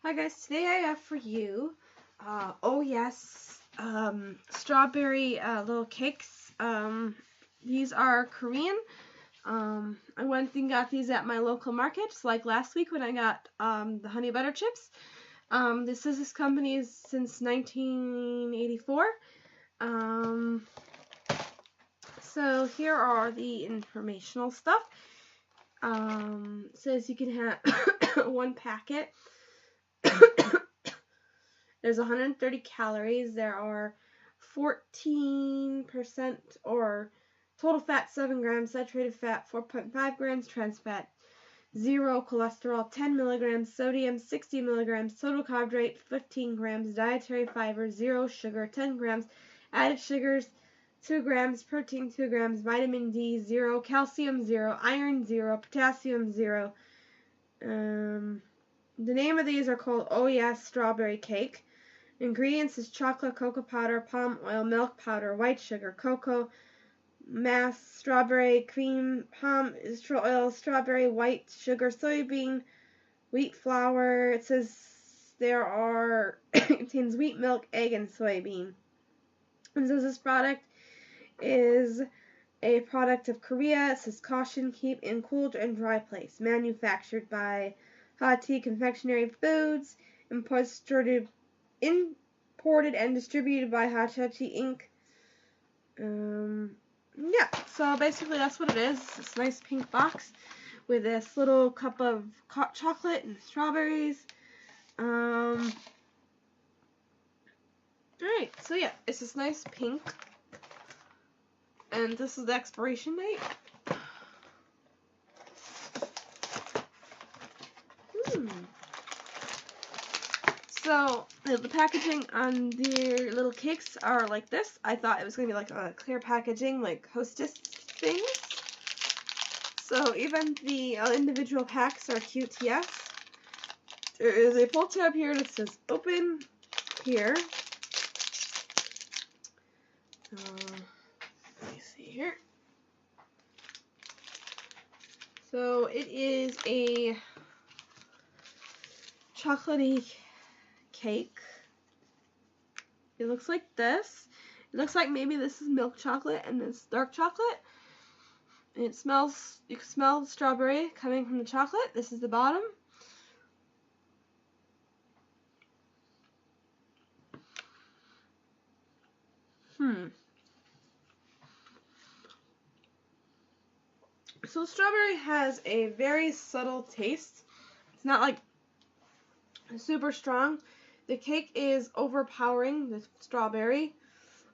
Hi guys, today I have for you, strawberry little cakes. These are Korean. I went and got these at my local market, just like last week when I got the honey butter chips. This company's since 1984. So here are the informational stuff. It says you can have one packet. There's 130 calories. There are 14% or total fat 7 grams, saturated fat 4.5 grams, trans fat 0, cholesterol 10 milligrams, sodium 60 milligrams, total carbohydrate 15 grams, dietary fiber 0, sugar 10 grams, added sugars 2 grams, protein 2 grams, vitamin D 0, calcium 0, iron 0, potassium 0. The name of these are called Oh Yes Strawberry Cake. Ingredients is chocolate, cocoa powder, palm oil, milk powder, white sugar, cocoa mass, strawberry cream, palm oil, strawberry, white sugar, soybean, wheat flour. It says contains wheat, milk, egg, and soybean. It says this product is a product of Korea. It says caution, keep in cool and dry place. Manufactured by haitai Confectionery Foods. Imported and distributed by Haitai Inc. Yeah, so basically that's what it is. This nice pink box with this little cup of hot chocolate and strawberries. Alright, so yeah, it's this nice pink. And this is the expiration date. So, the packaging on their little cakes are like this. I thought it was going to be like a clear packaging, like Hostess things. So, even the individual packs are cute, yes. There is a pull tab here that says open here. Let me see here. So, it is a chocolatey cake. It looks like this. It looks like maybe this is milk chocolate and this dark chocolate. And it smells, you can smell the strawberry coming from the chocolate. This is the bottom. So the strawberry has a very subtle taste. It's not like super strong. The cake is overpowering the strawberry.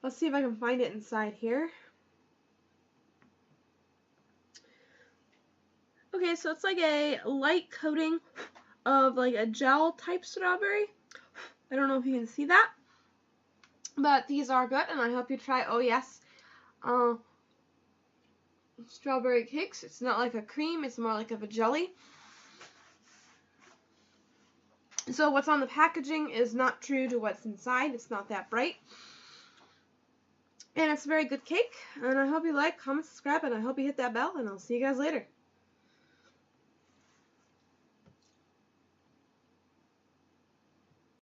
Let's see if I can find it inside here. Okay, so it's like a light coating of like a gel type strawberry. I don't know if you can see that, but these are good, and I hope you try Oh Yes strawberry cakes. It's not like a cream, it's more like of a jelly. So what's on the packaging is not true to what's inside. It's not that bright. And it's a very good cake. And I hope you like, comment, subscribe, and I hope you hit that bell. And I'll see you guys later.